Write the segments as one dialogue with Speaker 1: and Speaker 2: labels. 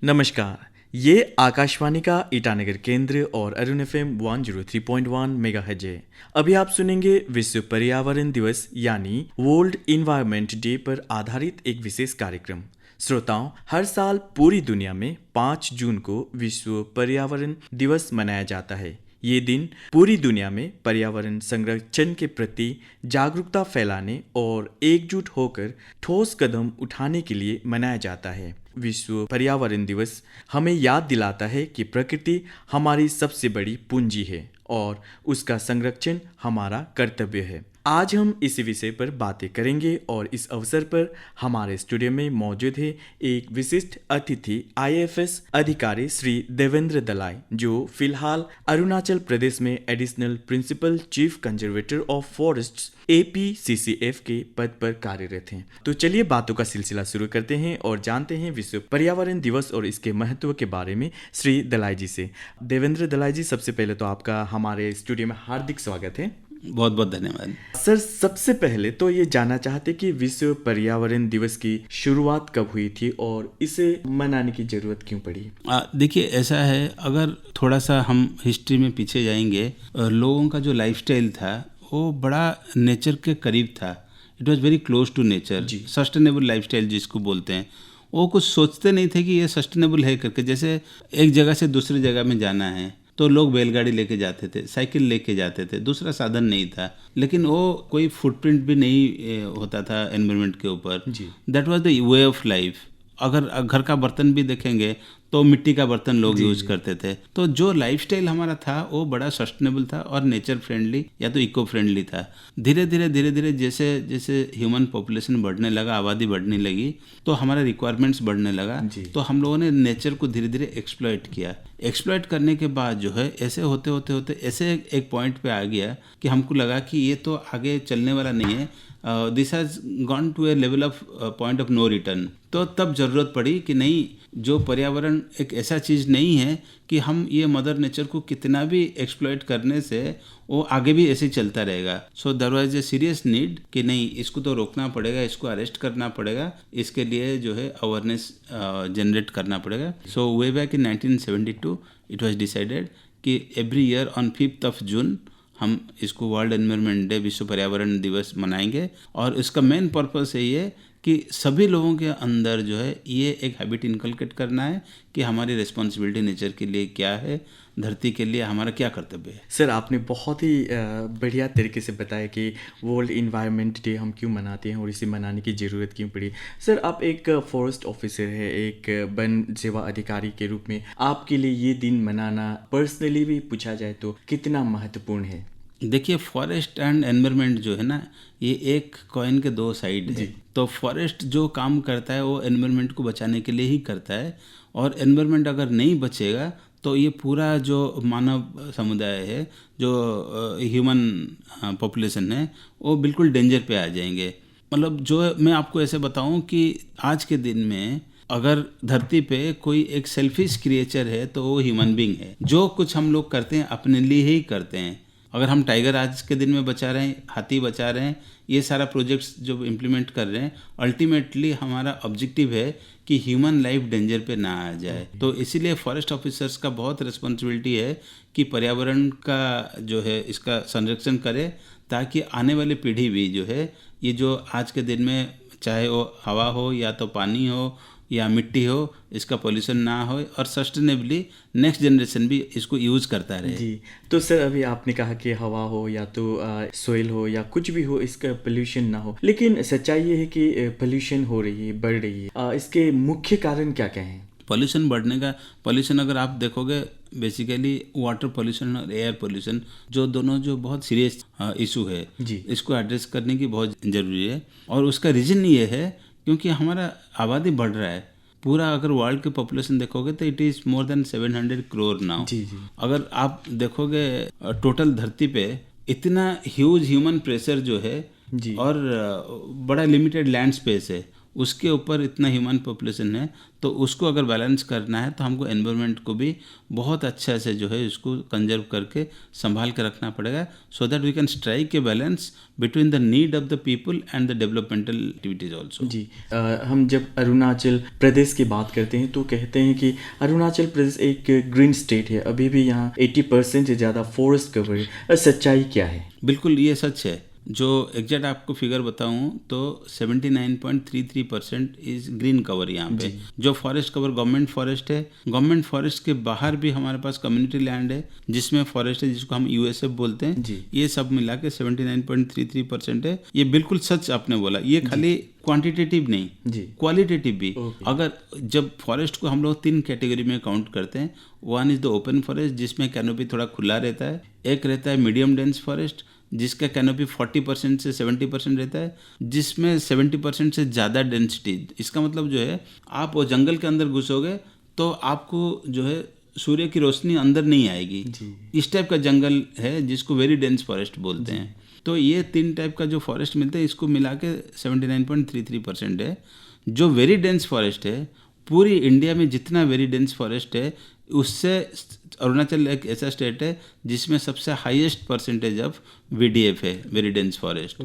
Speaker 1: नमस्कार। ये आकाशवाणी का ईटानगर केंद्र और अरुण एफएम 103.1 मेगाहर्ट्ज है। अभी आप सुनेंगे विश्व पर्यावरण दिवस यानी वर्ल्ड इन्वायरमेंट डे पर आधारित एक विशेष कार्यक्रम। श्रोताओं, हर साल पूरी दुनिया में 5 जून को विश्व पर्यावरण दिवस मनाया जाता है। ये दिन पूरी दुनिया में पर्यावरण संरक्षण के प्रति जागरूकता फैलाने और एकजुट होकर ठोस कदम उठाने के लिए मनाया जाता है। विश्व पर्यावरण दिवस हमें याद दिलाता है कि प्रकृति हमारी सबसे बड़ी पूंजी है और उसका संरक्षण हमारा कर्तव्य है। आज हम इसी विषय पर बातें करेंगे और इस अवसर पर हमारे स्टूडियो में मौजूद है एक विशिष्ट अतिथि आईएफएस अधिकारी श्री देवेंद्र दलाई, जो फिलहाल अरुणाचल प्रदेश में additional principal chief conservator of forests APCCF के पद पर कार्यरत हैं। तो चलिए बातों का सिलसिला शुरू करते हैं और जानते हैं विश्व पर्यावरण दिवस और इसके महत्व के बारे में श्री दलाई जी से। देवेंद्र दलाई जी, सबसे पहले तो आपका हमारे स्टूडियो में हार्दिक स्वागत है।
Speaker 2: बहुत बहुत धन्यवाद
Speaker 1: सर। सबसे पहले तो ये जानना चाहते कि विश्व पर्यावरण दिवस की शुरुआत कब हुई थी और इसे मनाने की जरूरत क्यों पड़ी?
Speaker 2: देखिए, ऐसा है, अगर थोड़ा सा हम हिस्ट्री में पीछे जाएंगे, लोगों का जो लाइफस्टाइल था वो बड़ा नेचर के करीब था। It was very close to nature. Sustainable lifestyle जिसको बोलते हैं, वो कुछ सोचते नहीं थे कि ये सस्टेनेबल है करके। जैसे एक जगह से दूसरी जगह में जाना है तो लोग बैलगाड़ी लेके जाते थे, साइकिल लेके जाते थे, दूसरा साधन नहीं था, लेकिन वो कोई फुटप्रिंट भी नहीं होता था एनवायरनमेंट के ऊपर। That was the way of life. अगर घर का बर्तन भी देखेंगे तो मिट्टी का बर्तन लोग यूज करते थे। तो जो लाइफस्टाइल हमारा था वो बड़ा सस्टेनेबल था और नेचर फ्रेंडली या तो इको फ्रेंडली था। धीरे धीरे जैसे जैसे ह्यूमन पॉपुलेशन बढ़ने लगा, आबादी बढ़ने लगी, तो हमारा रिक्वायरमेंट्स बढ़ने लगा। तो हम लोगों ने नेचर को धीरे धीरे एक्सप्लॉइट किया। एक्सप्लॉइट करने के बाद जो है ऐसे होते होते ऐसे एक पॉइंट पे आ गया कि हमको लगा कि ये तो आगे चलने वाला नहीं है। This has gone to a level of point of no return. तो तब ज़रूरत पड़ी कि नहीं, जो पर्यावरण एक ऐसा चीज़ नहीं है कि हम ये मदर नेचर को कितना भी एक्सप्लॉइट करने से वो आगे भी ऐसे चलता रहेगा। So there was a serious need कि नहीं, इसको तो रोकना पड़ेगा, इसको अरेस्ट करना पड़ेगा, इसके लिए जो है अवेयरनेस जनरेट करना पड़ेगा। So way back in 1972 it was decided कि एवरी ईयर ऑन 5 जून हम इसको वर्ल्ड एनवायरनमेंट डे, विश्व पर्यावरण दिवस मनाएंगे। और इसका मेन पर्पस है ये कि सभी लोगों के अंदर जो है ये एक हैबिट इनकलकेट करना है कि हमारी रिस्पॉन्सिबिलिटी नेचर के लिए क्या है, धरती के लिए हमारा क्या कर्तव्य है।
Speaker 1: सर, आपने बहुत ही बढ़िया तरीके से बताया कि वर्ल्ड इन्वायरमेंट डे हम क्यों मनाते हैं और इसे मनाने की ज़रूरत क्यों पड़ी। सर, आप एक फॉरेस्ट ऑफिसर है, एक वन सेवा अधिकारी के रूप में आपके लिए ये दिन मनाना पर्सनली भी पूछा जाए तो कितना महत्वपूर्ण है?
Speaker 2: देखिए, फॉरेस्ट एंड एनवायरनमेंट जो है ना, ये एक कॉइन के 2 साइड है। तो फॉरेस्ट जो काम करता है वो एनवायरनमेंट को बचाने के लिए ही करता है, और एनवायरनमेंट अगर नहीं बचेगा तो ये पूरा जो मानव समुदाय है, जो ह्यूमन पॉपुलेशन है, वो बिल्कुल डेंजर पे आ जाएंगे। मतलब जो मैं आपको ऐसे बताऊं कि आज के दिन में अगर धरती पे कोई एक सेल्फिश क्रिएचर है तो वो ह्यूमन बीइंग है। जो कुछ हम लोग करते हैं अपने लिए ही करते हैं। अगर हम टाइगर आज के दिन में बचा रहे हैं, हाथी बचा रहे हैं, ये सारा प्रोजेक्ट्स जो इम्प्लीमेंट कर रहे हैं, अल्टीमेटली हमारा ऑब्जेक्टिव है कि ह्यूमन लाइफ डेंजर पे ना आ जाए। तो इसीलिए फॉरेस्ट ऑफिसर्स का बहुत रिस्पॉन्सिबिलिटी है कि पर्यावरण का जो है इसका संरक्षण करे, ताकि आने वाली पीढ़ी भी जो है, ये जो आज के दिन में चाहे वो हवा हो या तो पानी हो या मिट्टी हो, इसका पोल्यूशन ना हो और सस्टेनेबली नेक्स्ट जनरेशन भी इसको यूज़ करता रहे।
Speaker 1: जी, तो सर अभी आपने कहा कि हवा हो या तो सोइल हो या कुछ भी हो, इसका पोल्यूशन ना हो, लेकिन सच्चाई ये है कि पोल्यूशन हो रही है, बढ़ रही है। इसके मुख्य कारण क्या क्या हैं?
Speaker 2: पॉल्यूशन बढ़ने का, पॉल्यूशन अगर आप देखोगे, बेसिकली वाटर पॉल्यूशन और एयर पॉल्यूशन, जो दोनों जो बहुत सीरियस इशू है, इसको एड्रेस करने की बहुत ज़रूरी है। और उसका रीज़न ये है क्योंकि हमारा आबादी बढ़ रहा है। पूरा अगर वर्ल्ड की पॉपुलेशन देखोगे तो it is more than 700 crore now. अगर आप देखोगे टोटल धरती पे इतना ह्यूज ह्यूमन प्रेशर जो है, और बड़ा लिमिटेड लैंड स्पेस है, उसके ऊपर इतना ह्यूमन पॉपुलेशन है, तो उसको अगर बैलेंस करना है तो हमको एनवायरनमेंट को भी बहुत अच्छा से जो है इसको कंजर्व करके संभाल के रखना पड़ेगा, so that we can strike a balance between the need of the people and the developmental activities also.
Speaker 1: जी हम जब अरुणाचल प्रदेश की बात करते हैं तो कहते हैं कि अरुणाचल प्रदेश एक ग्रीन स्टेट है, अभी भी यहाँ 80% से ज़्यादा फॉरेस्ट कवर है। सच्चाई क्या है?
Speaker 2: बिल्कुल ये सच है। जो एग्जैक्ट आपको फिगर बताऊं तो 79.33% इज ग्रीन कवर यहाँ पे। जो फॉरेस्ट कवर गवर्नमेंट फॉरेस्ट है, गवर्नमेंट फॉरेस्ट के बाहर भी हमारे पास कम्युनिटी लैंड है जिसमें फॉरेस्ट है, जिसको हम यूएसएफ बोलते हैं। ये सब मिला के 79.33% है। ये बिल्कुल सच आपने बोला। ये खाली क्वांटिटेटिव नहीं, क्वालिटेटिव भी। अगर जब फॉरेस्ट को हम लोग 3 कैटेगरी में काउंट करते हैं, one is the open forest जिसमें कैनोपी थोड़ा खुला रहता है, एक रहता है मीडियम डेंस फॉरेस्ट जिसका कैनोपी 40% से 70% रहता है, जिसमें 70% से ज़्यादा डेंसिटी। इसका मतलब जो है आप वो जंगल के अंदर घुसोगे तो आपको जो है सूर्य की रोशनी अंदर नहीं आएगी। इस टाइप का जंगल है जिसको वेरी डेंस फॉरेस्ट बोलते हैं। तो ये 3 टाइप का जो फॉरेस्ट मिलते हैं, इसको मिला के 79.33% है। जो वेरी डेंस फॉरेस्ट है, पूरी इंडिया में जितना वेरी डेंस फॉरेस्ट है उससे अरुणाचल एक ऐसा स्टेट है जिसमें सबसे हाईएस्ट परसेंटेज ऑफ वीडीएफ है, वेरी डेंस फॉरेस्ट।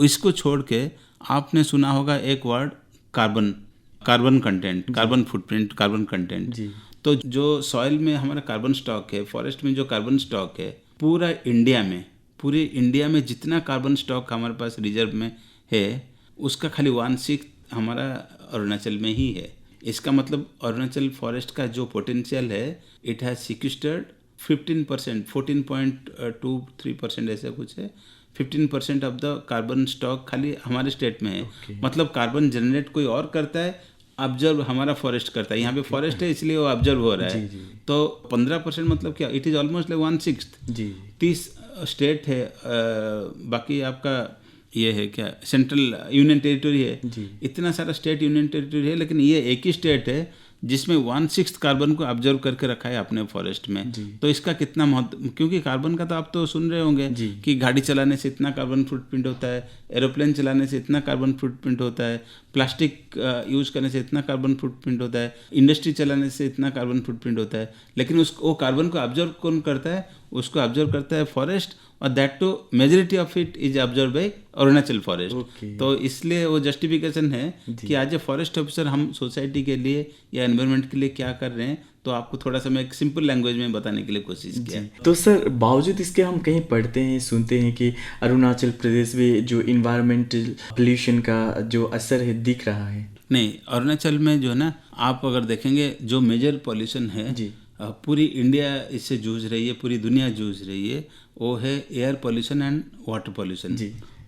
Speaker 2: इसको छोड़ के आपने सुना होगा एक word carbon content, carbon footprint, carbon content. तो जो सॉइल में हमारा कार्बन स्टॉक है, फॉरेस्ट में जो कार्बन स्टॉक है, पूरी इंडिया में जितना कार्बन स्टॉक हमारे पास रिजर्व में है उसका खाली 1/6 हमारा अरुणाचल में ही है। इसका मतलब अरुणाचल फॉरेस्ट का जो पोटेंशियल है, इट हैज सिक्विस्टर्ड 15%, 14.23% ऐसा कुछ है। 15% ऑफ द कार्बन स्टॉक खाली हमारे स्टेट में है। मतलब कार्बन जनरेट कोई और करता है, ऑब्जर्व हमारा फॉरेस्ट करता है। यहाँ पे फॉरेस्ट है इसलिए वो ऑब्जर्व हो रहा है। तो 15% मतलब क्या, it is almost like 1/6। 30 state है, बाकी आपका ये है क्या, सेंट्रल यूनियन टेरिटरी है। इतना सारा स्टेट यूनियन टेरिटरी है, लेकिन ये एक ही स्टेट है जिसमें 1/6 कार्बन को ऑब्जर्व करके रखा है अपने फॉरेस्ट में। तो इसका कितना महत्व, क्योंकि कार्बन का तो आप तो सुन रहे होंगे कि गाड़ी चलाने से इतना कार्बन फुटप्रिंट होता है, एरोप्लेन चलाने से इतना कार्बन फुटप्रिंट होता है, प्लास्टिक यूज करने से इतना कार्बन फुटप्रिंट होता है, इंडस्ट्री चलाने से इतना कार्बन फुटप्रिंट होता है। लेकिन वो कार्बन को ऑब्जर्व कौन करता है? उसको ऑब्जर्व करता है फॉरेस्ट, और that too majority of it is observe by Arunachal forest. तो इसलिए वो जस्टिफिकेशन है कि आज ए फॉरेस्ट ऑफिसर हम सोसाइटी के लिए या एनवायरनमेंट के लिए क्या कर रहे हैं। तो आपको थोड़ा सा मैं एक सिंपल लैंग्वेज में बताने के लिए कोशिश किया।
Speaker 1: तो सर, बावजूद इसके हम कहीं पढ़ते हैं, सुनते हैं कि अरुणाचल प्रदेश में जो इन्वायरमेंटल पोल्यूशन का जो असर है दिख रहा है।
Speaker 2: नहीं, अरुणाचल में जो है ना, आप अगर देखेंगे जो मेजर पॉल्यूशन है, पूरी इंडिया इससे जूझ रही है, पूरी दुनिया जूझ रही है, वो है air pollution and water pollution.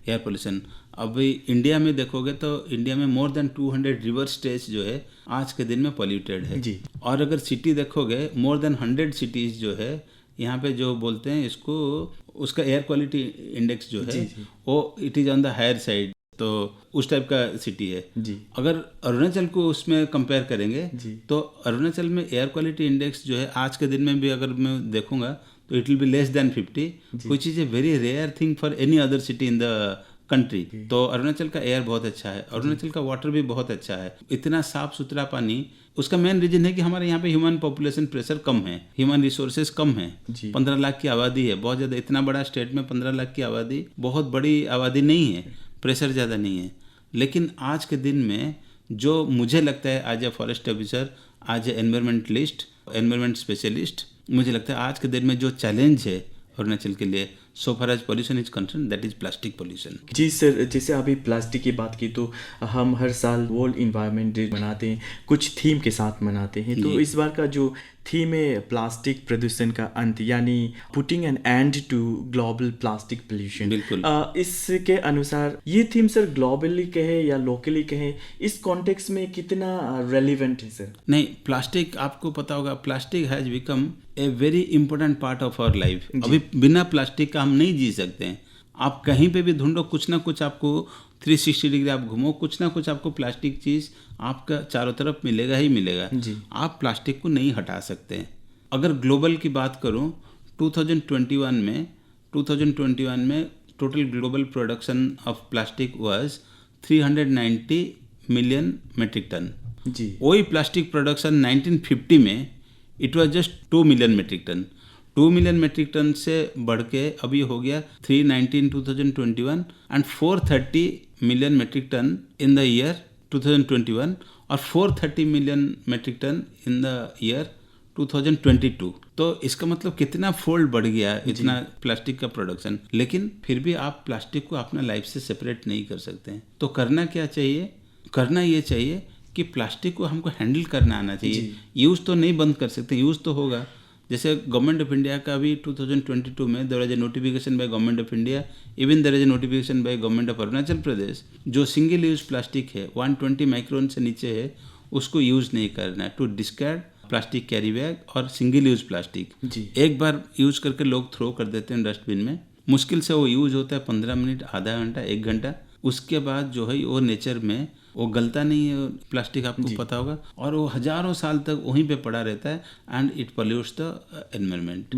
Speaker 2: Air pollution अभी इंडिया में देखोगे तो इंडिया में मोर देन 200 रिवर स्टेज जो है आज के दिन में पॉल्यूटेड है। और अगर सिटी देखोगे, मोर देन 100 सिटीज जो है यहाँ पे जो बोलते हैं इसको, उसका एयर क्वालिटी इंडेक्स जो है वो it is on the higher side. तो उस टाइप का सिटी है। अगर अरुणाचल को उसमें कंपेयर करेंगे तो अरुणाचल में एयर क्वालिटी इंडेक्स जो है आज के दिन में भी अगर मैं देखूंगा तो it will be less than 50, which is a very rare thing for any other city in the country. तो अरुणाचल का एयर बहुत अच्छा है, अरुणाचल का वाटर भी बहुत अच्छा है, इतना साफ सुथरा पानी। उसका मेन रीजन है कि हमारे यहाँ पे ह्यूमन पॉपुलेशन प्रेशर कम है, ह्यूमन रिसोर्सेज कम है। 15 लाख की आबादी है, बहुत ज़्यादा। इतना बड़ा स्टेट में 15 लाख की आबादी बहुत बड़ी आबादी नहीं है, प्रेशर ज़्यादा नहीं है। लेकिन आज के दिन में जो मुझे लगता है as a forest officer, as a environmentalist, environment specialist, मुझे लगता है आज के दिन में जो चैलेंज है अरुणाचल के लिए, so far as pollution is concern, that is plastic pollution.
Speaker 1: जी सर, जैसे अभी प्लास्टिक की बात की तो हम हर साल वर्ल्ड इन्वायरमेंट डे मनाते हैं, कुछ थीम के साथ मनाते हैं। तो इस बार का जो थीम है प्लास्टिक प्रदूषण का अंत, यानी putting an end to global plastic pollution.
Speaker 2: बिल्कुल।
Speaker 1: इसके अनुसार ये थीम सर ग्लोबली कहे या लोकली कहे, इस कॉन्टेक्स्ट में कितना रेलिवेंट है सर?
Speaker 2: नहीं, प्लास्टिक आपको पता होगा, plastic has become a very important part of our life. अभी बिना प्लास्टिक का हम नहीं जी सकते हैं। आप कहीं पे भी ढूंढो, कुछ ना कुछ आपको 360 डिग्री आप घूमो, कुछ ना कुछ आपको प्लास्टिक चीज़ आपका चारों तरफ मिलेगा ही मिलेगा। आप प्लास्टिक को नहीं हटा सकते हैं। अगर ग्लोबल की बात करूं, 2021 में total global production of plastic was 390 million metric tonne.
Speaker 1: जी।
Speaker 2: वही प्लास्टिक प्रोडक्शन 1950 में it was just 2 million metric tonne. 2 million metric tonne से बढ़ के अभी हो गया 319 2021 and 430 million metric tonne in the year 2021 और 430 million metric tonne in the year 2022। तो इसका मतलब कितना फोल्ड बढ़ गया इतना प्लास्टिक का प्रोडक्शन। लेकिन फिर भी आप प्लास्टिक को अपना लाइफ से सेपरेट नहीं कर सकते हैं। तो करना क्या चाहिए? करना ये चाहिए कि प्लास्टिक को हमको हैंडल करना आना चाहिए। यूज़ तो नहीं बंद कर सकते, यूज़ तो होगा। जैसे गवर्नमेंट ऑफ इंडिया का भी 2022 में there is a notification by government of India, even there is a notification by government of Arunachal Pradesh, जो सिंगल यूज प्लास्टिक है 120 माइक्रोन से नीचे है उसको यूज़ नहीं करना है, to discard plastic carry bag और सिंगल यूज प्लास्टिक। एक बार यूज करके लोग थ्रो कर देते हैं डस्टबिन में, मुश्किल से वो यूज होता है 15 मिनट, आधा घंटा, 1 घंटा, उसके बाद जो है वो नेचर में वो गलता नहीं है प्लास्टिक, आपको पता होगा, और वो हजारों साल तक वहीं पे पड़ा रहता है and it pollutes the environment.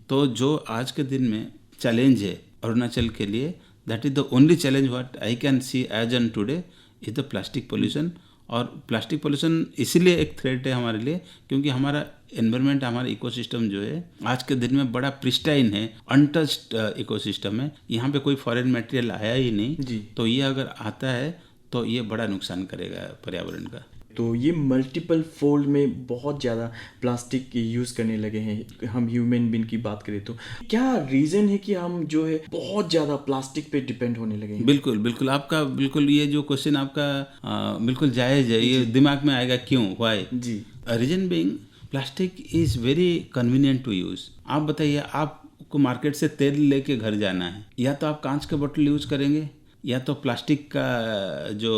Speaker 2: तो जो आज के दिन में चैलेंज है अरुणाचल के लिए, that is the only challenge what I can see as on today is the plastic pollution. और प्लास्टिक पोल्यूशन इसीलिए एक थ्रेट है हमारे लिए क्योंकि हमारा एनवायरनमेंट, हमारा इकोसिस्टम जो है आज के दिन में बड़ा प्रिस्टाइन है, अनटच्ड इकोसिस्टम है। यहाँ पे कोई फॉरेन मटेरियल आया ही नहीं, तो ये अगर आता है तो ये बड़ा नुकसान करेगा पर्यावरण का।
Speaker 1: तो ये मल्टीपल फोल्ड में बहुत ज़्यादा प्लास्टिक यूज़ करने लगे हैं। हम ह्यूमन बीइंग की बात करें तो क्या रीज़न है कि हम जो है बहुत ज़्यादा प्लास्टिक पे डिपेंड होने लगे हैं?
Speaker 2: बिल्कुल बिल्कुल, आपका बिल्कुल ये जो क्वेश्चन आपका बिल्कुल जायज़ है। ये दिमाग में आएगा क्यों, व्हाई? जी, reason being plastic is very convenient to use. आप बताइए, आपको मार्केट से तेल लेके घर जाना है, या तो आप कांच का बोतल यूज़ करेंगे या तो प्लास्टिक का जो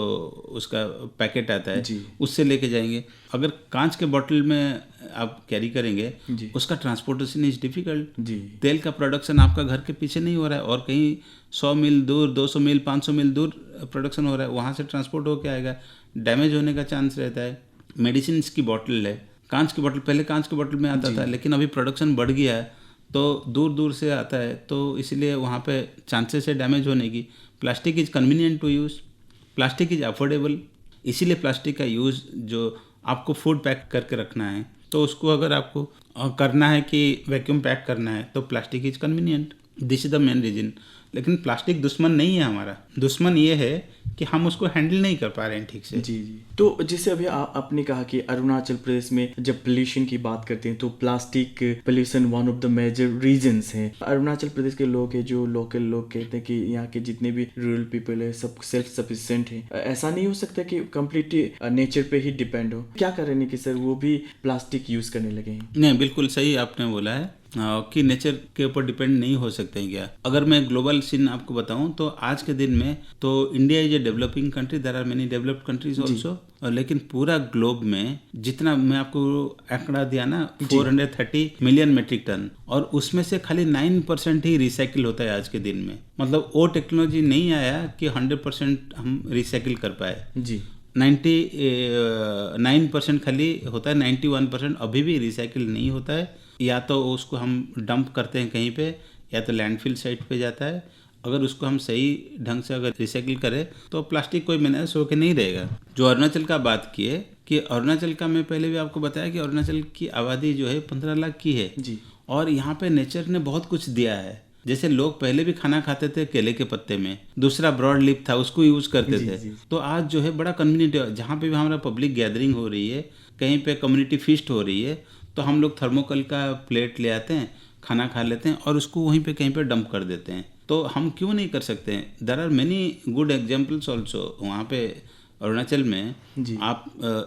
Speaker 2: उसका पैकेट आता है उससे लेके जाएंगे। अगर कांच के बोतल में आप कैरी करेंगे उसका ट्रांसपोर्टेशन इज डिफिकल्ट। तेल का प्रोडक्शन आपका घर के पीछे नहीं हो रहा है और कहीं 100 मील दूर, 200 मील, 500 मील दूर प्रोडक्शन हो रहा है, वहाँ से ट्रांसपोर्ट होके आएगा, डैमेज होने का चांस रहता है। मेडिसिन की बॉटल है, कांच की बॉटल, पहले कांच की बॉटल में आता था लेकिन अभी प्रोडक्शन बढ़ गया है तो दूर दूर से आता है, तो इसलिए वहाँ पे चांसेस है डैमेज होने की। Plastic is convenient to use, plastic is affordable, इसीलिए प्लास्टिक का यूज़ जो आपको फूड पैक करके रखना है तो उसको अगर आपको करना है कि वैक्यूम पैक करना है तो plastic is convenient, this is the main reason. लेकिन प्लास्टिक दुश्मन नहीं है हमारा, दुश्मन ये है कि हम उसको हैंडल नहीं कर पा रहे हैं ठीक से।
Speaker 1: जी। तो जैसे अभी आपने कहा कि अरुणाचल प्रदेश में जब पोल्यूशन की बात करते हैं तो plastic pollution one of the major reasons हैं। अरुणाचल प्रदेश के लोग हैं, जो लोकल लोग कहते हैं कि यहाँ के जितने भी रूरल पीपल है सब सेल्फ सफिशिएंट है। ऐसा नहीं हो सकता कि कम्प्लीटली नेचर पे ही डिपेंड हो? क्या करेंगे कि सर वो भी प्लास्टिक यूज करने लगे हैं?
Speaker 2: नहीं, बिल्कुल सही आपने बोला है कि नेचर के ऊपर डिपेंड नहीं हो सकते हैं क्या। अगर मैं ग्लोबल सीन आपको बताऊं तो आज के दिन में तो India is a developing country, there are many developed countries also, लेकिन पूरा ग्लोब में जितना मैं आपको आंकड़ा दिया ना 430 मिलियन मेट्रिक टन, और उसमें से खाली 9% ही रिसाइकिल होता है आज के दिन में। मतलब वो टेक्नोलॉजी नहीं आया कि 100% हम रिसाइकिल कर पाए। जी, 99% खाली होता है, 91% अभी भी रिसाइकिल नहीं होता है। या तो उसको हम डंप करते हैं कहीं पे, या तो लैंडफिल साइट पे जाता है। अगर उसको हम सही ढंग से अगर रिसाइकिल करें तो प्लास्टिक कोई मैनेज होकर नहीं रहेगा। जो अरुणाचल का बात किए कि अरुणाचल का, मैं पहले भी आपको बताया कि अरुणाचल की आबादी जो है 15 लाख की है जी, और यहाँ पे नेचर ने बहुत कुछ दिया है। जैसे लोग पहले भी खाना खाते थे केले के पत्ते में, दूसरा ब्रॉड लीफ था उसको यूज करते थे। तो आज जो है बड़ा कन्वीनियंट है। जहाँ पे भी हमारा पब्लिक गैदरिंग हो रही है, कहीं पे कम्युनिटी फीस्ट हो रही है, तो हम लोग थर्मोकोल का प्लेट ले आते हैं, खाना खा लेते हैं और उसको वहीं पे कहीं पे डंप कर देते हैं। तो हम क्यों नहीं कर सकते हैं? There are many good examples also. वहाँ पे अरुणाचल में आप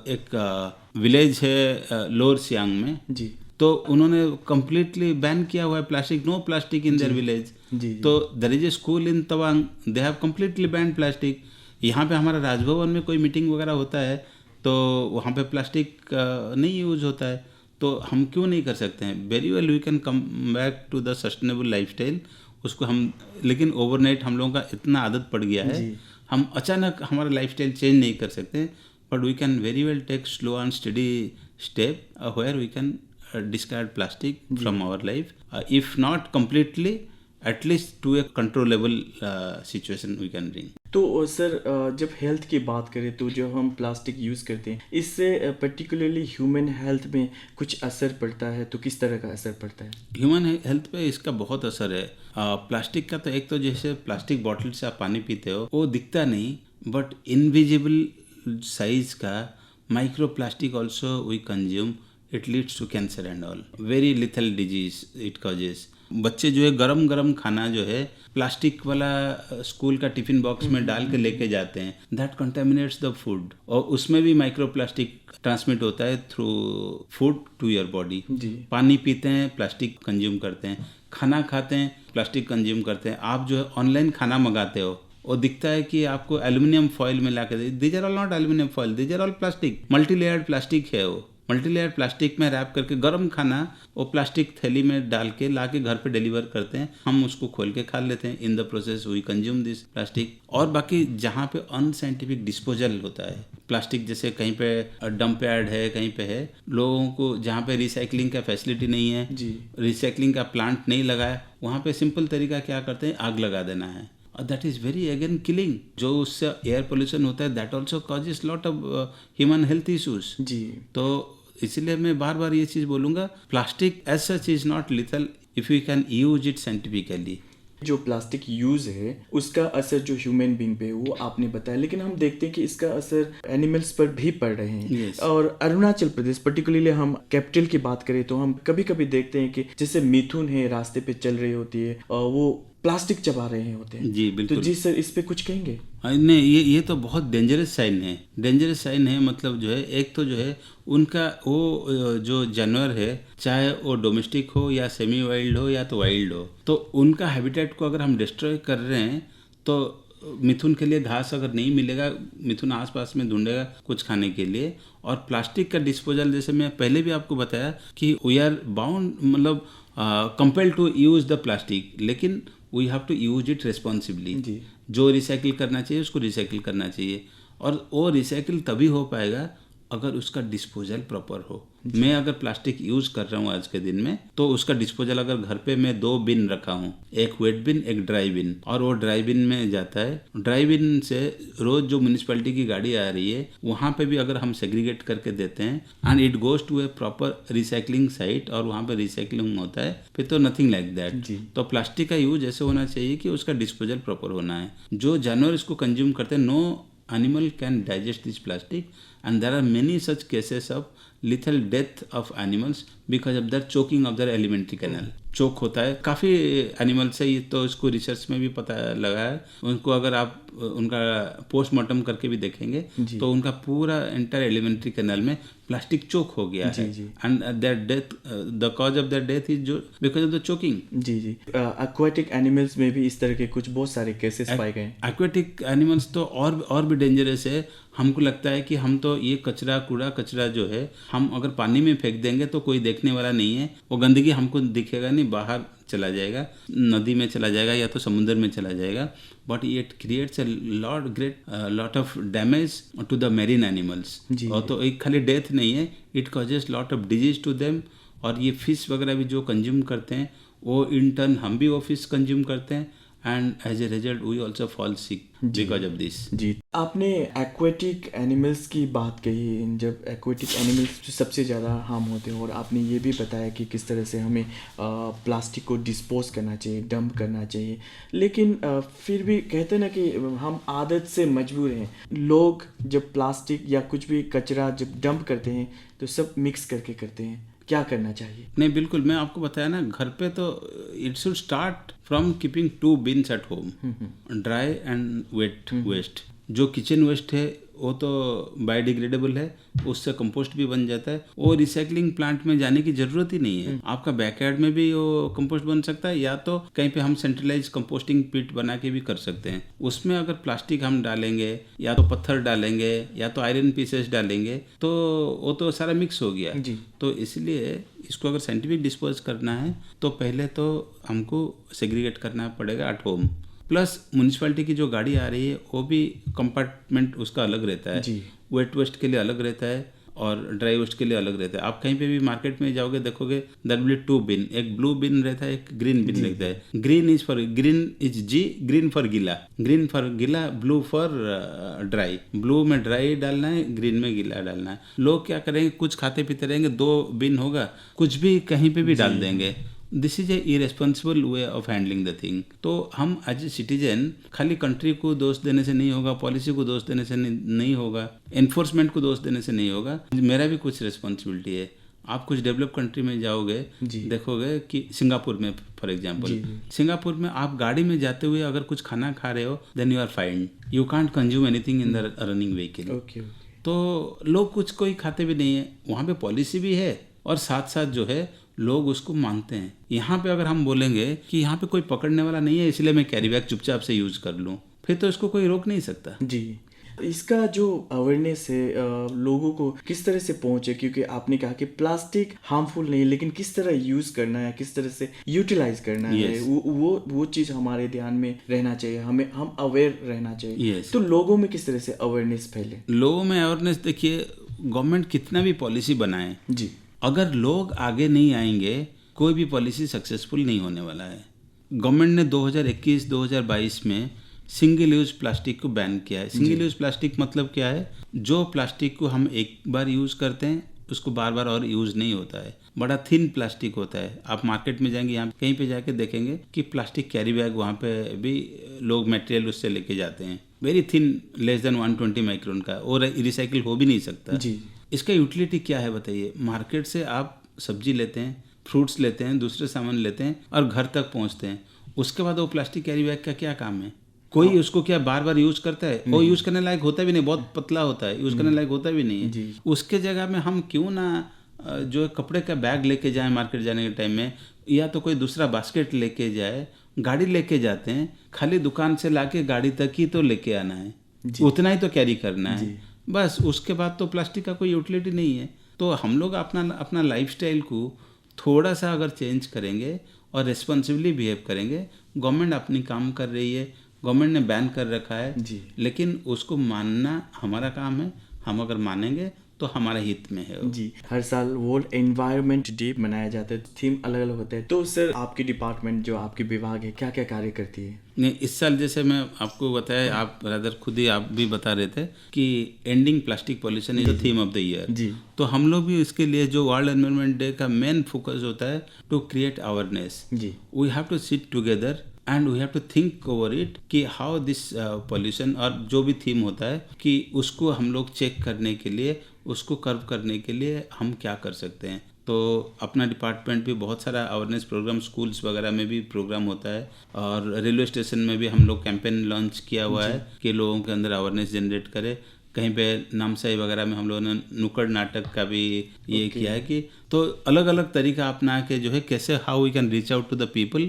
Speaker 2: एक विलेज है लोअर सियांग में जी, तो उन्होंने कम्प्लीटली बैन किया हुआ है plastic, no plastic in their village. तो there is a school in Tawang, they have completely ban plastic. यहाँ पे हमारा राजभवन में कोई मीटिंग वगैरह होता है तो वहाँ पे प्लास्टिक नहीं यूज होता है। तो हम क्यों नहीं कर सकते हैं? Very well we can come back to the sustainable lifestyle. उसको हम, लेकिन ओवरनाइट हम लोगों का इतना आदत पड़ गया है, हम अचानक हमारा लाइफस्टाइल चेंज नहीं कर सकते, but we can very well take slow and steady step where we can discard plastic from our life, if not completely, at least to a controllable situation we can bring.
Speaker 1: तो sir जब health की बात करें तो जो हम plastic use करते हैं इससे पर्टिकुलरली ह्यूमन हेल्थ में कुछ असर पड़ता है, तो किस तरह का असर पड़ता है?
Speaker 2: ह्यूमन हेल्थ पे इसका बहुत असर है। प्लास्टिक का तो एक तो जैसे प्लास्टिक बॉटल से आप पानी पीते हो वो दिखता नहीं, बट इनविजिबल साइज का micro plastic also we consume, it leads to cancer and all, very lethal disease it causes. बच्चे जो है गरम गरम खाना जो है प्लास्टिक वाला स्कूल का टिफिन बॉक्स में डाल के लेके जाते हैं, दैट कंटेमिनेट्स द फूड, और उसमें भी माइक्रो प्लास्टिक ट्रांसमिट होता है through food to your body. पानी पीते हैं प्लास्टिक कंज्यूम करते हैं, खाना खाते हैं प्लास्टिक कंज्यूम करते हैं। आप जो है ऑनलाइन खाना मंगाते हो और दिखता है कि आपको एल्युमिनियम फॉइल में ला के, these are all not aluminium foil, these are all plastic, multi layered plastic है। वो मल्टी लेयर प्लास्टिक में रैप करके गरम खाना वो प्लास्टिक थैली में डाल के ला के घर पे डिलीवर करते हैं, हम उसको खोल के खा लेते हैं। In the process we consume this plastic. और बाकी जहाँ पे अनसाइंटिफिक डिस्पोजल होता है प्लास्टिक, जैसे कहीं पे डंप यार्ड है, कहीं पे है, लोगों को जहाँ पे रिसाइकलिंग का फैसिलिटी नहीं है, रिसाइकलिंग का प्लांट नहीं लगा है, वहाँ पे सिंपल तरीका क्या करते हैं, आग लगा देना है। और that is very again killing. जो उससे एयर पोल्यूशन होता है that also causes lot of human health issues. तो इसलिए मैं बार बार ये चीज़ बोलूँगा, plastic as such is not lethal if you can use it scientifically.
Speaker 1: जो प्लास्टिक यूज़ है उसका असर जो ह्यूमन बींग पे वो आपने बताया, लेकिन हम देखते हैं कि इसका असर एनिमल्स पर भी पड़ रहे हैं। और अरुणाचल प्रदेश पर्टिकुलरली हम कैपिटल की बात करें तो हम कभी कभी देखते हैं कि जैसे मिथुन है रास्ते पे चल रही होती है और वो प्लास्टिक चबा रहे होते हैं।
Speaker 2: जी बिल्कुल।
Speaker 1: तो जी सर इस पे कुछ कहेंगे?
Speaker 2: नहीं, ये तो बहुत डेंजरस साइन है। डेंजरस साइन है मतलब जो है, एक तो जो है उनका वो जो जानवर है, चाहे वो डोमेस्टिक हो या सेमी वाइल्ड हो या तो वाइल्ड हो, तो उनका हैबिटेट को अगर हम डिस्ट्रॉय कर रहे हैं तो मिथुन के लिए घास अगर नहीं मिलेगा, मिथुन आसपास में ढूंढेगा कुछ खाने के लिए। और प्लास्टिक का डिस्पोजल, जैसे मैं पहले भी आपको बताया कि वी आर बाउंड, मतलब compelled to use the plastic, लेकिन we have to use it responsibly. जो रिसाइकिल करना चाहिए उसको रिसाइकिल करना चाहिए, और वो रिसाइकिल तभी हो पाएगा अगर उसका डिस्पोजल प्रॉपर हो। मैं अगर प्लास्टिक यूज़ कर रहा हूँ आज के दिन में, तो उसका डिस्पोजल अगर घर पे मैं 2 बिन रखा हूँ, एक वेट बिन एक ड्राई बिन, और वो ड्राई बिन में जाता है। ड्राई बिन से रोज़ जो म्यूनिसिपैलिटी की गाड़ी आ रही है वहाँ पे भी अगर हम सेग्रीगेट करके देते हैं and it goes to a proper recycling site और वहाँ पे रिसाइकलिंग होता है, फिर तो नथिंग लाइक दैट। तो प्लास्टिक का यूज ऐसे होना चाहिए कि उसका डिस्पोजल प्रॉपर होना है। जो जानवर इसको कंज्यूम करते हैं, no animal can digest this plastic, and there are many such cases of lethal death of animals because of their choking of their alimentary canal. चोक होता है काफ़ी एनिमल से, ये तो इसको रिसर्च में भी पता लगा है। उनको अगर आप उनका पोस्टमार्टम करके भी देखेंगे तो उनका पूरा एंटायर एलिमेंट्री कैनल में प्लास्टिक चोक हो गया है, and their death, the cause of their death is because of the choking. जी
Speaker 1: एक्वाटिक एनिमल्स में भी इस तरह के कुछ बहुत सारे केसेस पाए गए।
Speaker 2: एक्वाटिक एनिमल्स तो और भी डेंजरस है। हमको लगता है कि हम तो ये कचरा जो है हम अगर पानी में फेंक देंगे तो कोई देखने वाला नहीं है, वो गंदगी हमको दिखेगा नहीं, बाहर चला जाएगा, नदी में चला जाएगा या तो समुद्र में चला जाएगा, but it creates a lot of damage to the marine animals. और तो एक खाली डेथ नहीं है, it causes lot of disease to them. और ये फिश वगैरह भी जो कंज्यूम करते हैं वो इन टर्न हम भी वो फिश कंज्यूम करते हैं, and as a result we also fall sick because of this.
Speaker 1: जी, आपने एक्वेटिक एनिमल्स की बात कही, जब एक्वेटिक एनिमल्स जो सबसे ज़्यादा हार्म होते हैं, और आपने ये भी बताया कि किस तरह से हमें प्लास्टिक को डिस्पोज करना चाहिए, डंप करना चाहिए, लेकिन फिर भी कहते हैं ना कि हम आदत से मजबूर हैं। लोग जब प्लास्टिक या कुछ भी कचरा जब डंप करते हैं तो सब मिक्स करके करते हैं, क्या करना चाहिए?
Speaker 2: नहीं बिल्कुल, मैं आपको बताया ना, घर पे तो it should start from keeping 2 bins at home, dry and wet waste. जो किचन वेस्ट है वो तो बायोडिग्रेडेबल है, उससे कंपोस्ट भी बन जाता है, वो रिसाइकलिंग प्लांट में जाने की जरूरत ही नहीं है। आपका बैकयार्ड में भी वो कंपोस्ट बन सकता है, या तो कहीं पे हम सेंट्रलाइज कंपोस्टिंग पिट बना के भी कर सकते हैं। उसमें अगर प्लास्टिक हम डालेंगे या तो पत्थर डालेंगे या तो आयरन पीसेस डालेंगे तो वो तो सारा मिक्स हो गया। तो इसलिए इसको अगर साइंटिफिक डिस्पोज करना है तो पहले तो हमको सेग्रीगेट करना पड़ेगा एट होम। प्लस म्यूनिसिपैलिटी की जो गाड़ी आ रही है वो भी कंपार्टमेंट उसका अलग रहता है, वेट वेस्ट के लिए अलग रहता है और ड्राई वेस्ट के लिए अलग रहता है। आप कहीं पे भी मार्केट में जाओगे देखोगे देयर विल बी 2 बिन, एक ब्लू बिन रहता है, एक ग्रीन बिन रहता है। ग्रीन इज जी, ग्रीन फॉर गीला, ब्लू फॉर ड्राई। ब्लू में ड्राई डालना है, ग्रीन में गीला डालना है। लोग क्या करेंगे, कुछ खाते पीते रहेंगे, 2 बिन होगा, कुछ भी कहीं पे भी डाल देंगे। This is a irresponsible way of handling the thing. तो हम एज ए सिटीजन खाली कंट्री को दोष देने से नहीं होगा, पॉलिसी को दोष देने से नहीं होगा, एनफोर्समेंट को दोष देने से नहीं होगा, मेरा भी कुछ रिस्पॉन्सिबिलिटी है। आप कुछ डेवलप कंट्री में जाओगे, देखोगे कि सिंगापुर में फॉर एग्जांपल, सिंगापुर में आप गाड़ी में जाते हुए अगर कुछ खाना खा रहे हो then you are find, you can't consume anything in the running vehicle. तो लोग कुछ कोई खाते भी नहीं है, वहाँ पे पॉलिसी भी है और साथ साथ जो है लोग उसको मानते हैं। यहाँ पे अगर हम बोलेंगे कि यहाँ पे कोई पकड़ने वाला नहीं है इसलिए मैं कैरी बैग चुपचाप से यूज कर लूँ, फिर तो इसको कोई रोक नहीं सकता।
Speaker 1: जी, इसका जो अवेयरनेस है लोगों को किस तरह से पहुंचे, क्योंकि आपने कहा कि प्लास्टिक हार्मफुल नहीं है, लेकिन किस तरह यूज करना है, किस तरह से यूटिलाइज करना है, वो चीज हमारे ध्यान में रहना चाहिए, हम अवेयर रहना चाहिए। तो लोगों में किस तरह से अवेयरनेस फैले?
Speaker 2: लोगों में अवेयरनेस, देखिए गवर्नमेंट कितना भी पॉलिसी बनाए
Speaker 1: जी,
Speaker 2: अगर लोग आगे नहीं आएंगे कोई भी पॉलिसी सक्सेसफुल नहीं होने वाला है। गवर्नमेंट ने 2021-2022 में सिंगल यूज प्लास्टिक को बैन किया है। सिंगल यूज प्लास्टिक मतलब क्या है, जो प्लास्टिक को हम एक बार यूज करते हैं उसको बार बार और यूज नहीं होता है, बड़ा थिन प्लास्टिक होता है। आप मार्केट में जाएंगे, यहाँ कहीं पे जाके देखेंगे कि प्लास्टिक कैरी बैग वहाँ पे भी लोग मटेरियल उससे लेके जाते हैं, very thin, less than 120 micron का, और रिसाइकिल हो भी नहीं सकता।
Speaker 1: जी,
Speaker 2: इसका यूटिलिटी क्या है बताइए? मार्केट से आप सब्जी लेते हैं, फ्रूट्स लेते हैं, दूसरे सामान लेते हैं और घर तक पहुंचते हैं, उसके बाद वो प्लास्टिक कैरी बैग का क्या काम है? कोई उसको क्या बार बार यूज करता है? वो यूज करने लायक होता भी नहीं, बहुत पतला होता है, यूज करने लायक होता भी नहीं है। उसके जगह में हम क्यों ना जो कपड़े का बैग लेके जाएं मार्केट जाने के टाइम में, या तो कोई दूसरा बास्केट लेके जाए, गाड़ी लेके जाते हैं, खाली दुकान से लाके गाड़ी तक ही तो लेके आना है, उतना ही तो कैरी करना है बस। उसके बाद तो प्लास्टिक का कोई यूटिलिटी नहीं है। तो हम लोग अपना लाइफस्टाइल को थोड़ा सा अगर चेंज करेंगे और रिस्पॉन्सिबली बिहेव करेंगे, गवर्नमेंट अपनी काम कर रही है, गवर्नमेंट ने बैन कर रखा है, लेकिन उसको मानना हमारा काम है। हम अगर मानेंगे तो हमारे हित में है।
Speaker 1: जी, हर साल वर्ल्ड एनवायरनमेंट डे मनाया जाता है, थीम अलग अलग होता है। तो सर आपकी डिपार्टमेंट जो आपकी विभाग है क्या क्या कार्य करती है?
Speaker 2: नहीं, इस साल जैसे मैं आपको बताया, आप रादर खुद ही आप भी बता रहे थे कि ending plastic pollution is the theme of the year.
Speaker 1: जी, तो
Speaker 2: हम लोग भी इसके लिए जो वर्ल्ड एनवायरनमेंट डे का मेन फोकस होता है टू क्रिएट अवेयरनेस।
Speaker 1: जी,
Speaker 2: we have to sit together and we have to think over it कि हाउ दिस पॉल्यूशन, और जो भी थीम होता है कि उसको हम लोग चेक करने के लिए, उसको कर्व करने के लिए हम क्या कर सकते हैं। तो अपना डिपार्टमेंट भी बहुत सारा अवेयरनेस प्रोग्राम, स्कूल्स वगैरह में भी प्रोग्राम होता है, और रेलवे स्टेशन में भी हम लोग कैंपेन लॉन्च किया हुआ है कि लोगों के अंदर अवेयरनेस जनरेट करे। कहीं पे नामसाई वगैरह में हम लोगों ने नुक्कड़ नाटक का भी ये किया है कि तो अलग अलग तरीका अपना के जो है कैसे how we can reach out to the people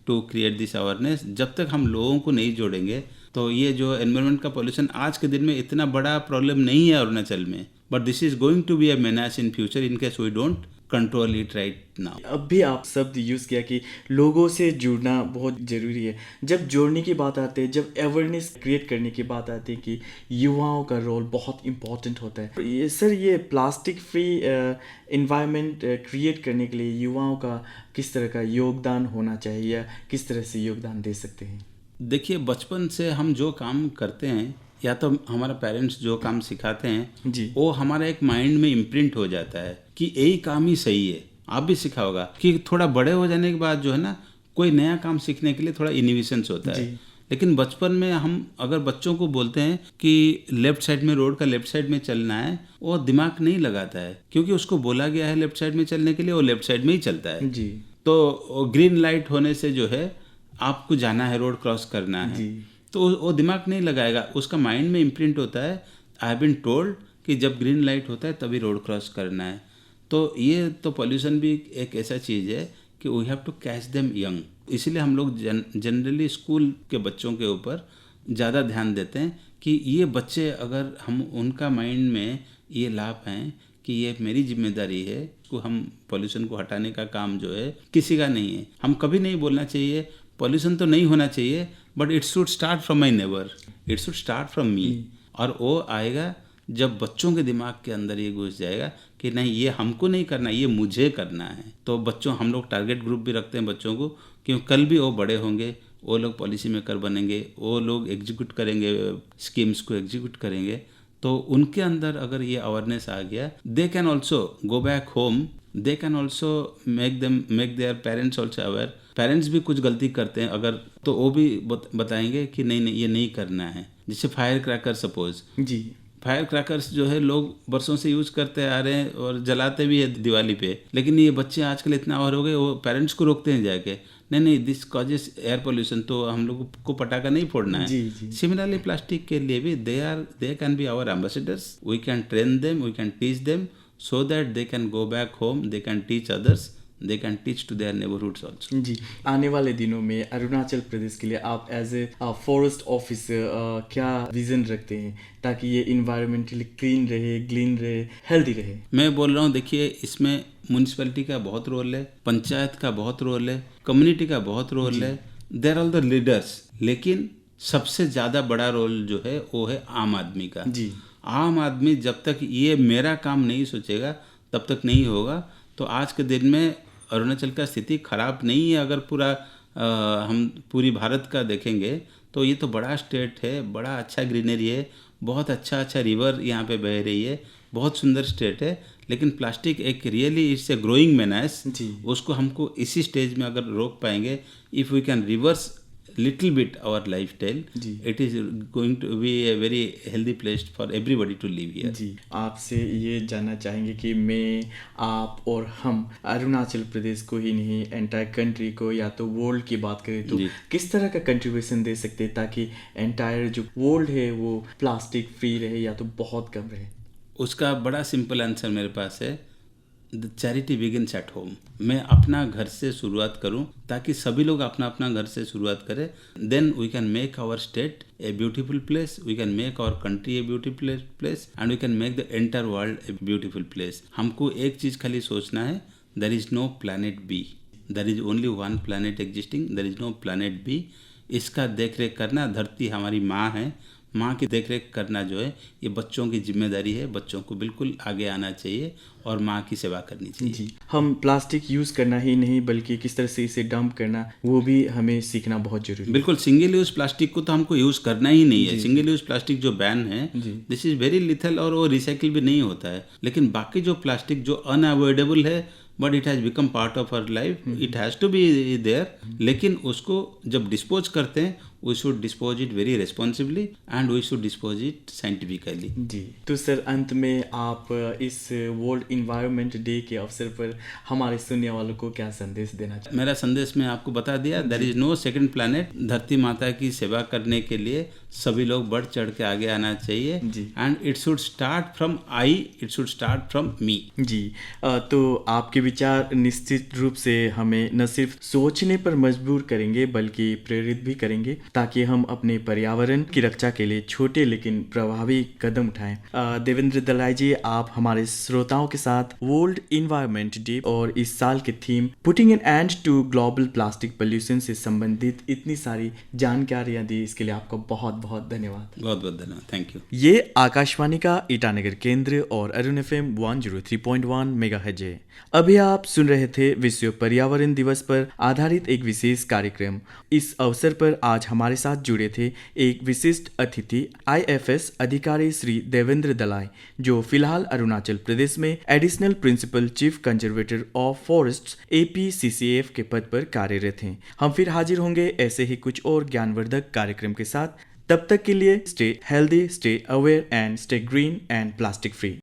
Speaker 2: to create this awareness. जब तक हम लोगों को नहीं जोड़ेंगे तो ये जो एनवायरनमेंट का पॉल्यूशन आज के दिन में इतना बड़ा प्रॉब्लम नहीं है अरुणाचल में, but this is going to be a menace in future in case we don't control it right now.
Speaker 1: अब भी आप शब्द यूज़ किया कि लोगों से जुड़ना बहुत ज़रूरी है। जब जोड़ने की बात आती है, जब अवेयरनेस क्रिएट करने की बात आती है कि युवाओं का रोल बहुत इम्पोर्टेंट होता है। ये सर, ये प्लास्टिक फ्री एनवायरनमेंट क्रिएट करने के लिए युवाओं का किस तरह का योगदान होना चाहिए, या किस तरह से योगदान दे सकते हैं?
Speaker 2: देखिए, बचपन से हम जो काम करते हैं या तो हमारा पेरेंट्स जो काम सिखाते हैं
Speaker 1: जी,
Speaker 2: वो हमारा एक माइंड में इम्प्रिंट हो जाता है कि यही काम ही सही है। आप भी सीखा होगा कि थोड़ा बड़े हो जाने के बाद जो है ना, कोई नया काम सीखने के लिए थोड़ा इनोवेशंस होता है। लेकिन बचपन में हम अगर बच्चों को बोलते हैं कि लेफ्ट साइड में, रोड का लेफ्ट साइड में चलना है, वो दिमाग नहीं लगाता है, क्योंकि उसको बोला गया है लेफ्ट साइड में चलने के लिए, वो लेफ्ट साइड में ही चलता है।
Speaker 1: जी,
Speaker 2: तो ग्रीन लाइट होने से जो है आपको जाना है, रोड क्रॉस करना है, तो वो दिमाग नहीं लगाएगा, उसका माइंड में इम्प्रिंट होता है आई हैव बीन टोल्ड कि जब ग्रीन लाइट होता है तभी रोड क्रॉस करना है। तो ये तो पॉल्यूशन भी एक ऐसा चीज़ है कि we have to catch them young. इसीलिए हम लोग जनरली स्कूल के बच्चों के ऊपर ज़्यादा ध्यान देते हैं कि ये बच्चे, अगर हम उनका माइंड में ये लाभ हैं कि ये मेरी जिम्मेदारी है, को हम पॉल्यूशन को हटाने का काम जो है किसी का नहीं है। हम कभी नहीं बोलना चाहिए पॉल्यूशन तो नहीं होना चाहिए, but it should start from my neighbour, it should start from मी। और वो आएगा जब बच्चों के दिमाग के अंदर ये घुस जाएगा कि नहीं ये हमको नहीं करना, ये मुझे करना है, तो बच्चों, हम लोग टारगेट ग्रुप भी रखते हैं बच्चों को, क्योंकि कल भी वो बड़े होंगे, वो लोग पॉलिसी मेकर बनेंगे, वो लोग एग्जीक्यूट करेंगे, स्कीम्स को एग्जीक्यूट करेंगे। तो उनके अंदर अगर ये अवेयरनेस आ गया, they can also go back home, they can also make their parents also aware. Parents भी कुछ गलती करते हैं अगर, तो वो भी बताएंगे कि नहीं नहीं ये नहीं करना है। जैसे फायर क्रैकर, सपोज
Speaker 1: जी,
Speaker 2: फायर क्रैकर्स जो है लोग बरसों से यूज़ करते आ रहे हैं और जलाते भी है दिवाली पे, लेकिन ये बच्चे आजकल इतना अवेयर हो गए, वो पेरेंट्स को रोकते हैं जाके, नहीं दिस कॉजेस एयर पोल्यूशन, तो हम लोग को पटाखा नहीं फोड़ना है।
Speaker 1: जी।
Speaker 2: सिमिलरली प्लास्टिक के लिए भी they can be our ambassadors, we can train them, we can teach them, so that they can go back home, they can teach others, they can teach to their neighbourhoods also.
Speaker 1: जी, आने वाले दिनों में अरुणाचल प्रदेश के लिए आप as a forest officer क्या vision रखते हैं ताकि ये इन्वायरमेंटली क्लीन रहे, ग्रीन रहे, हेल्दी रहे?
Speaker 2: मैं बोल रहा हूँ, देखिए इसमें म्यूनिसिपैलिटी का बहुत रोल है, पंचायत का बहुत रोल है, कम्युनिटी का बहुत रोल है, देयर आर द लीडर्स, लेकिन सबसे ज़्यादा बड़ा रोल जो है वो है आम आदमी का।
Speaker 1: जी,
Speaker 2: आम आदमी जब तक ये मेरा काम नहीं सोचेगा तब तक नहीं होगा। तो आज के दिन में अरुणाचल का स्थिति खराब नहीं है। अगर पूरा हम पूरी भारत का देखेंगे तो ये तो बड़ा स्टेट है, बड़ा अच्छा ग्रीनरी है, बहुत अच्छा रिवर यहाँ पे बह रही है, बहुत सुंदर स्टेट है। लेकिन प्लास्टिक एक really it's a growing menace, उसको हमको इसी स्टेज में अगर रोक पाएंगे, if we can reverse little bit our lifestyle, it is going to be a very healthy place for everybody to live here.
Speaker 1: जी, आपसे ये जानना चाहेंगे कि मैं, आप और हम अरुणाचल प्रदेश को ही नहीं, एंटायर कंट्री को या तो वर्ल्ड की बात करें तो किस तरह का कंट्रीब्यूशन दे सकते हैं ताकि एंटायर जो वर्ल्ड है वो प्लास्टिक फ्री रहे या तो बहुत कम रहे?
Speaker 2: उसका बड़ा सिंपल आंसर मेरे पास है, the charity begins at home. मैं अपना घर से शुरुआत करूं ताकि सभी लोग अपना अपना घर से शुरुआत करें, then we can make our state a beautiful place, we can make our country a beautiful place, and we can make the entire world a beautiful place. हमको एक चीज़ खाली सोचना है, there is no planet B, there is only one planet existing, there is no planet B. इसका देख रेख करना, धरती हमारी माँ है, माँ की देखरेख करना जो है ये बच्चों की जिम्मेदारी है। बच्चों को बिल्कुल आगे आना चाहिए और माँ की सेवा करनी चाहिए।
Speaker 1: जी, हम प्लास्टिक यूज़ करना ही नहीं बल्कि किस तरह से इसे डंप करना वो भी हमें सीखना बहुत जरूरी है।
Speaker 2: बिल्कुल, सिंगल यूज़ प्लास्टिक को तो हमको यूज़ करना ही नहीं है। सिंगल यूज़ प्लास्टिक जो बैन है, दिस इज़ वेरी लिथल और वो रिसाइकिल भी नहीं होता है। लेकिन बाकी जो प्लास्टिक जो अनअवॉइडेबल है but it has become part of our life, it has to be there, लेकिन उसको जब डिस्पोज करते हैं we should dispose it very responsibly and we should dispose it scientifically.
Speaker 1: जी, तो सर अंत में आप इस वर्ल्ड इन्वायरमेंट डे के अवसर पर हमारे सुनने वालों को क्या संदेश देना चाहते?
Speaker 2: मेरा संदेश मैं आपको बता दिया, there is no second planet. धरती माता की सेवा करने के लिए सभी लोग बढ़ चढ़ के आगे आना चाहिए, and it should start from I, it should start from me.
Speaker 1: जी, तो आपके विचार निश्चित रूप से हमें न सिर्फ सोचने पर मजबूर करेंगे बल्कि प्रेरित भी करेंगे ताकि हम अपने पर्यावरण की रक्षा के लिए छोटे लेकिन प्रभावी कदम उठाएं। देवेंद्र दलाई जी, आप हमारे श्रोताओं के साथ वर्ल्ड इन्वायरमेंट डे और इस साल के theme putting an end to global plastic pollution से संबंधित इतनी सारी जानकारियां दी, इसके लिए आपका बहुत बहुत धन्यवाद।
Speaker 2: बहुत बहुत धन्यवाद, थैंक यू।
Speaker 1: ये आकाशवाणी का ईटानगर केंद्र और अरुण FM 103.1 मेगाहर्ट्ज है। अभी आप सुन रहे थे विश्व पर्यावरण दिवस पर आधारित एक विशेष कार्यक्रम। इस अवसर पर आज हमारे साथ जुड़े थे एक विशिष्ट अतिथि IFS अधिकारी श्री देवेंद्र दलाई, जो फिलहाल अरुणाचल प्रदेश में additional principal chief conservator of forests APCCF के पद पर कार्यरत हैं। हम फिर हाजिर होंगे ऐसे ही कुछ और ज्ञानवर्धक कार्यक्रम के साथ। तब तक के लिए stay healthy, stay aware and stay green and plastic free.